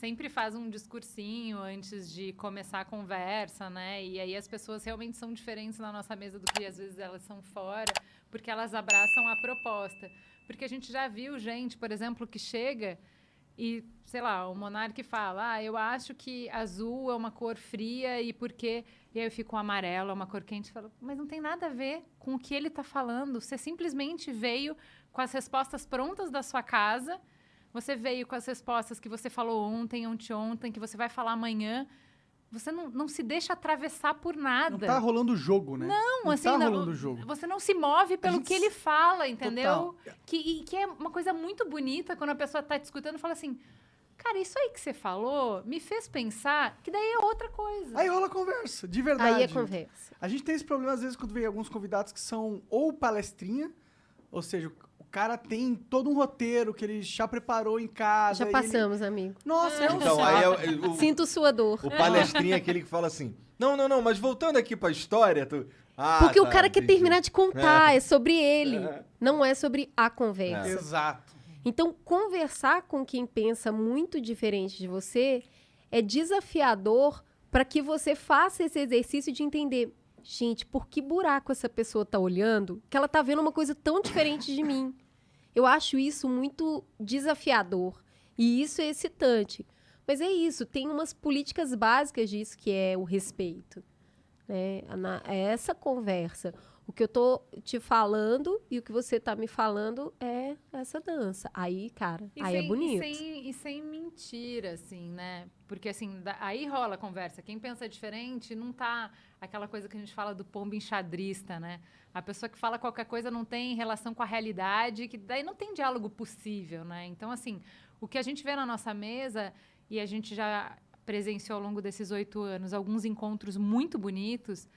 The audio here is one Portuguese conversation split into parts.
sempre faz um discursinho antes de começar a conversa, né? E aí as pessoas realmente são diferentes na nossa mesa do que às vezes elas são fora, porque elas abraçam a proposta. Porque a gente já viu gente, por exemplo, que chega e, sei lá, o monarca fala, eu acho que azul é uma cor fria e por quê? E aí eu fico amarelo, é uma cor quente. Falo, mas não tem nada a ver com o que ele está falando. Você simplesmente veio com as respostas prontas da sua casa. Você veio com as respostas que você falou ontem, anteontem, que você vai falar amanhã. Você não se deixa atravessar por nada. Não tá rolando o jogo, né? Não, assim, tá rolando o jogo. Você não se move pelo que ele fala, entendeu? Total. Que é uma coisa muito bonita quando a pessoa tá te escutando e fala assim, cara, isso aí que você falou me fez pensar que daí é outra coisa. Aí rola conversa, de verdade. Aí é conversa. A gente tem esse problema, às vezes, quando vem alguns convidados que são ou palestrinha, ou seja, o cara tem todo um roteiro que ele já preparou em casa. Já passamos, amigo. Nossa, é um Então, saco. aí Sinto sua dor. o palestrinha é aquele que fala assim, não, mas voltando aqui pra história, Porque o tá, cara quer entendi. terminar de contar, é sobre ele, não é sobre a conversa. Exato. Então, conversar com quem pensa muito diferente de você é desafiador para que você faça esse exercício de entender, gente, por que buraco essa pessoa tá olhando que ela tá vendo uma coisa tão diferente de mim? Eu acho isso muito desafiador e isso é excitante. Mas é isso, tem umas políticas básicas disso que é o respeito, né? É essa conversa. O que eu tô te falando e o que você tá me falando é essa dança. Aí, cara, aí é bonito. E sem mentira, assim, né? Porque, assim, aí rola a conversa. Quem pensa diferente não tá aquela coisa que a gente fala do pombo enxadrista, né? A pessoa que fala qualquer coisa não tem relação com a realidade, que daí não tem diálogo possível, né? Então, assim, o que a gente vê na nossa mesa, e a gente já presenciou ao longo desses 8 anos alguns encontros muito bonitos,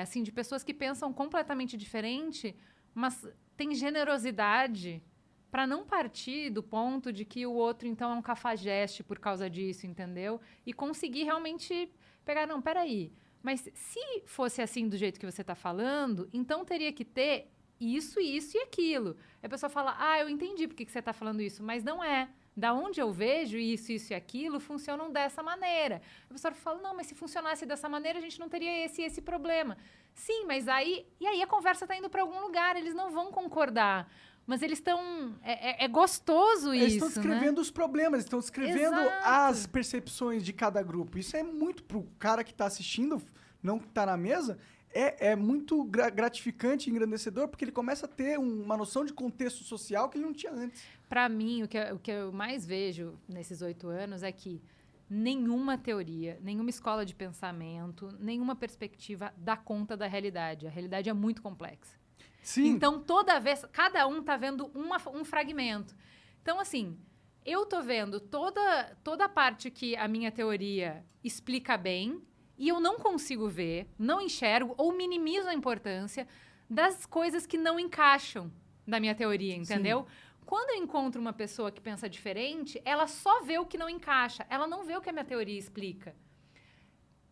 assim, de pessoas que pensam completamente diferente, mas tem generosidade para não partir do ponto de que o outro, então, é um cafajeste por causa disso, entendeu? E conseguir realmente pegar, não, peraí, mas se fosse assim do jeito que você está falando, então teria que ter isso, isso e aquilo. A pessoa fala, eu entendi por que você está falando isso, mas não é. Da onde eu vejo isso e aquilo, funcionam dessa maneira. A pessoa fala, não, mas se funcionasse dessa maneira, a gente não teria esse problema. Sim, mas aí... E aí a conversa está indo para algum lugar, eles não vão concordar. Mas eles estão... É gostoso isso, Eles estão descrevendo os problemas, estão descrevendo Exato. as percepções de cada grupo. Isso é muito pro cara que está assistindo, não que está na mesa, é muito gratificante e engrandecedor, porque ele começa a ter uma noção de contexto social que ele não tinha antes. Para mim, o que eu mais vejo nesses 8 anos é que nenhuma teoria, nenhuma escola de pensamento, nenhuma perspectiva dá conta da realidade. A realidade é muito complexa. Sim. Então, toda vez, cada um está vendo um fragmento. Então, assim, eu tô vendo toda a parte que a minha teoria explica bem e eu não consigo ver, não enxergo ou minimizo a importância das coisas que não encaixam na minha teoria, entendeu? Sim. Quando eu encontro uma pessoa que pensa diferente, ela só vê o que não encaixa, ela não vê o que a minha teoria explica.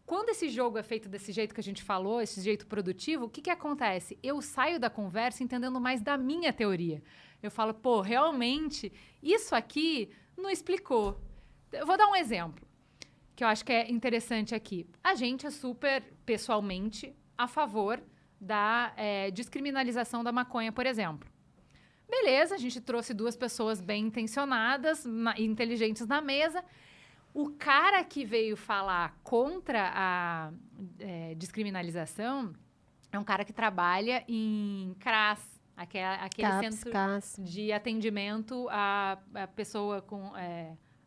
Quando esse jogo é feito desse jeito que a gente falou, esse jeito produtivo, o que acontece? Eu saio da conversa entendendo mais da minha teoria. Eu falo, pô, realmente, isso aqui não explicou. Eu vou dar um exemplo, que eu acho que é interessante aqui. A gente é super, pessoalmente, a favor da descriminalização da maconha, por exemplo. Beleza, a gente trouxe 2 pessoas bem intencionadas e inteligentes na mesa. O cara que veio falar contra a descriminalização é um cara que trabalha em CRAS, aquele centro de atendimento à pessoa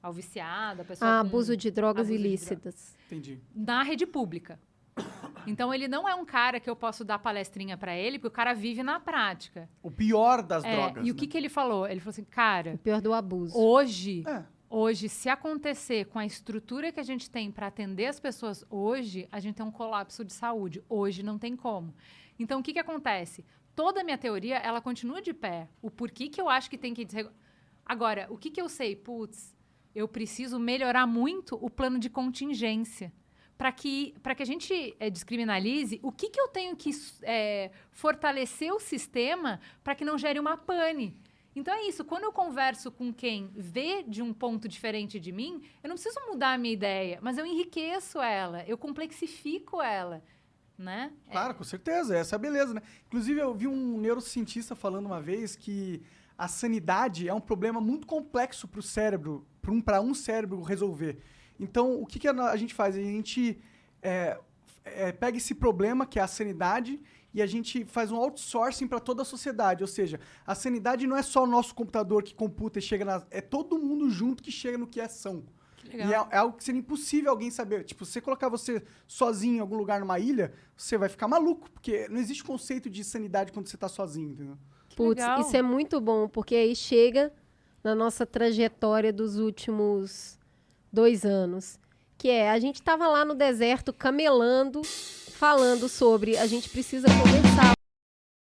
ao viciado, a pessoa com abuso de drogas ilícitas. Entendi. Na rede pública. Então, ele não é um cara que eu posso dar palestrinha para ele, porque o cara vive na prática. O pior das drogas. E o que ele falou? Ele falou assim, cara... O pior do abuso. Hoje, se acontecer com a estrutura que a gente tem para atender as pessoas hoje, a gente tem um colapso de saúde. Hoje não tem como. Então, o que acontece? Toda a minha teoria, ela continua de pé. O porquê que eu acho que tem que... Agora, o que eu sei? Putz, eu preciso melhorar muito o plano de contingência. Para que a gente descriminalize, o que eu tenho que fortalecer o sistema para que não gere uma pane? Então é isso, quando eu converso com quem vê de um ponto diferente de mim, eu não preciso mudar a minha ideia, mas eu enriqueço ela, eu complexifico ela, né? Claro, com certeza, essa é a beleza, né? Inclusive, eu vi um neurocientista falando uma vez que a sanidade é um problema muito complexo para o cérebro, para um cérebro resolver. Então, o que a gente faz? A gente pega esse problema, que é a sanidade, e a gente faz um outsourcing para toda a sociedade. Ou seja, a sanidade não é só o nosso computador que computa e chega é todo mundo junto que chega no que é ação. Que E legal. é algo que seria impossível alguém saber. Tipo, se você colocar você sozinho em algum lugar numa ilha, você vai ficar maluco, porque não existe conceito de sanidade quando você tá sozinho, entendeu? Que Putz, legal. isso é muito bom, porque aí chega na nossa trajetória dos últimos 2 anos, que a gente tava lá no deserto camelando, falando sobre a gente precisa conversar.